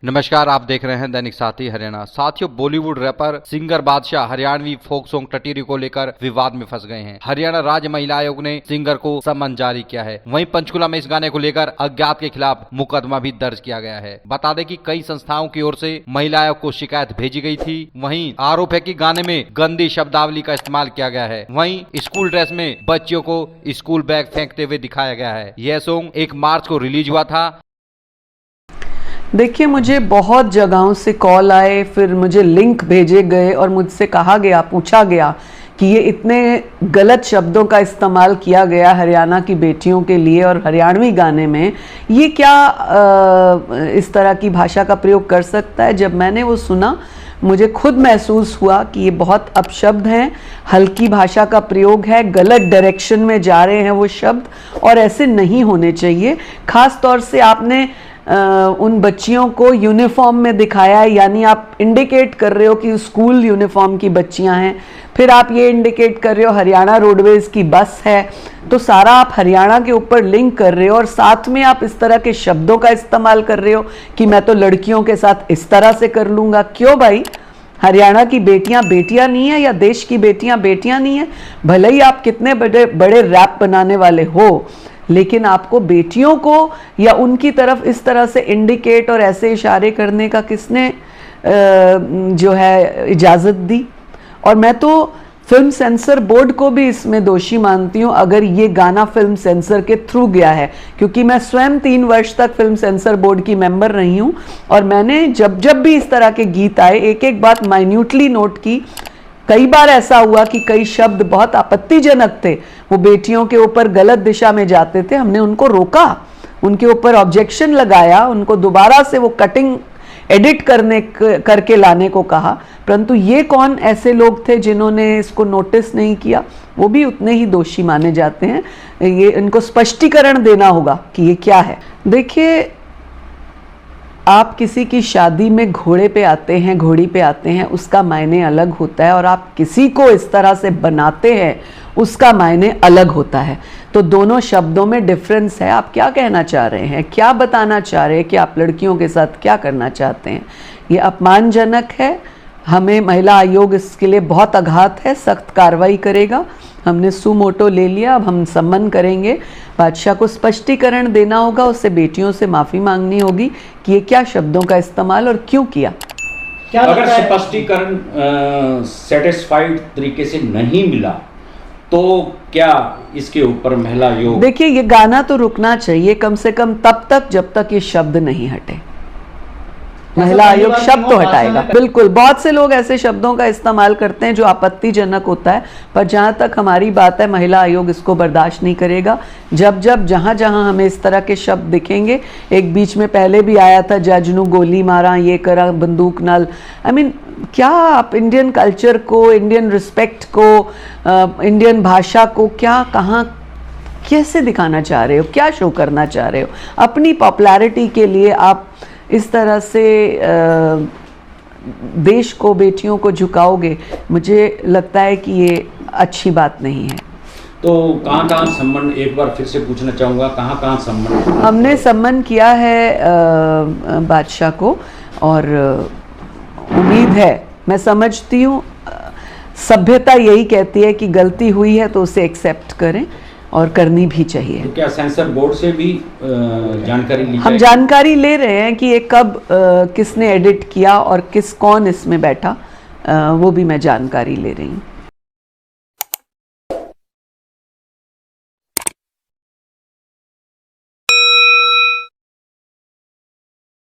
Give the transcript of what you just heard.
नमस्कार, आप देख रहे हैं दैनिक साथी हरियाणा। साथियों, बॉलीवुड रैपर सिंगर बादशाह हरियाणवी फोक सॉन्ग टटीरी को लेकर विवाद में फंस गए हैं। हरियाणा राज्य महिला आयोग ने सिंगर को सम्मन जारी किया है। वहीं पंचकुला में इस गाने को लेकर अज्ञात के खिलाफ मुकदमा भी दर्ज किया गया है। बता दें कि कई संस्थाओं की ओर से महिला आयोग को शिकायत भेजी गई थी। वहीं आरोप है कि गाने में गंदी शब्दावली का इस्तेमाल किया गया है। वहीं स्कूल ड्रेस में बच्चियों को स्कूल बैग फेंकते हुए दिखाया गया है। यह सॉन्ग 1 मार्च को रिलीज हुआ था। देखिए, मुझे बहुत जगहों से कॉल आए, फिर मुझे लिंक भेजे गए और मुझसे कहा गया, पूछा गया कि ये इतने गलत शब्दों का इस्तेमाल किया गया हरियाणा की बेटियों के लिए और हरियाणवी गाने में, ये क्या इस तरह की भाषा का प्रयोग कर सकता है। जब मैंने वो सुना, मुझे खुद महसूस हुआ कि ये बहुत अपशब्द हैं, हल्की भाषा का प्रयोग है, गलत डायरेक्शन में जा रहे हैं वो शब्द, और ऐसे नहीं होने चाहिए। खास तौर से आपने उन बच्चियों को यूनिफॉर्म में दिखाया है, यानी आप इंडिकेट कर रहे हो कि स्कूल यूनिफॉर्म की बच्चियां हैं, फिर आप ये इंडिकेट कर रहे हो हरियाणा रोडवेज की बस है, तो सारा आप हरियाणा के ऊपर लिंक कर रहे हो और साथ में आप इस तरह के शब्दों का इस्तेमाल कर रहे हो कि मैं तो लड़कियों के साथ इस तरह से कर लूँगा। क्यों भाई? हरियाणा की बेटियां बेटियां नहीं है या देश की बेटियां बेटियां नहीं है? भले ही आप कितने बड़े बड़े रैप बनाने वाले हो, लेकिन आपको बेटियों को या उनकी तरफ इस तरह से इंडिकेट और ऐसे इशारे करने का किसने जो है इजाज़त दी? और मैं तो फिल्म सेंसर बोर्ड को भी इसमें दोषी मानती हूँ अगर ये गाना फिल्म सेंसर के थ्रू गया है, क्योंकि मैं स्वयं 3 वर्ष तक फिल्म सेंसर बोर्ड की मेंबर रही हूँ और मैंने जब जब भी इस तरह के गीत आए, एक एक बात माइन्यूटली नोट की। कई बार ऐसा हुआ कि कई शब्द बहुत आपत्तिजनक थे, वो बेटियों के ऊपर गलत दिशा में जाते थे, हमने उनको रोका, उनके ऊपर ऑब्जेक्शन लगाया, उनको दोबारा से वो कटिंग एडिट करके लाने को कहा। परंतु ये कौन ऐसे लोग थे जिन्होंने इसको नोटिस नहीं किया? वो भी उतने ही दोषी माने जाते हैं। ये इनको स्पष्टीकरण देना होगा कि ये क्या है। देखिए, आप किसी की शादी में घोड़े पे आते हैं, घोड़ी पे आते हैं, उसका मायने अलग होता है, और आप किसी को इस तरह से बनाते हैं, उसका मायने अलग होता है। तो दोनों शब्दों में डिफरेंस है। आप क्या कहना चाह रहे हैं, क्या बताना चाह रहे हैं कि आप लड़कियों के साथ क्या करना चाहते हैं? ये अपमानजनक है। हमें महिला आयोग इसके लिए बहुत आघात है, सख्त कार्रवाई करेगा। हमने सुमोटो ले लिया, अब हम सम्मन करेंगे। बादशाह को स्पष्टीकरण देना होगा, उससे बेटियों से माफ़ी मांगनी होगी कि ये क्या शब्दों का इस्तेमाल और क्यों किया। क्या अगर स्पष्टीकरण सेटिस्फाइड तरीके से नहीं मिला तो क्या इसके ऊपर महिला आयोग? देखिए, ये गाना तो रुकना चाहिए कम से कम तब तक जब तक ये शब्द नहीं हटे। महिला आयोग शब्द तो हटाएगा, बिल्कुल। बहुत से लोग ऐसे शब्दों का इस्तेमाल करते हैं जो आपत्तिजनक होता है, पर जहाँ तक हमारी बात है, महिला आयोग इसको बर्दाश्त नहीं करेगा। जब जहाँ जहाँ हमें इस तरह के शब्द दिखेंगे, एक बीच में पहले भी आया था, जज नू गोली मारा, ये करा बंदूक नाल। आई मीन, क्या आप इंडियन कल्चर को, इंडियन रिस्पेक्ट को, इंडियन भाषा को क्या, कहाँ, कैसे दिखाना चाह रहे हो? क्या शो करना चाह रहे हो? अपनी पॉपुलैरिटी के लिए आप इस तरह से देश को, बेटियों को झुकाओगे? मुझे लगता है कि ये अच्छी बात नहीं है। तो कहाँ सम्मन, एक बार फिर से पूछना चाहूँगा, कहाँ सम्मन? हमने सम्मन किया है बादशाह को, और उम्मीद है, मैं समझती हूँ सभ्यता यही कहती है कि गलती हुई है तो उसे एक्सेप्ट करें, और करनी भी चाहिए। तो क्या सेंसर बोर्ड से भी जानकारी ली? हम जानकारी ले रहे हैं कि ये कब किसने एडिट किया और कौन इसमें बैठा, वो भी मैं जानकारी ले रही हूँ।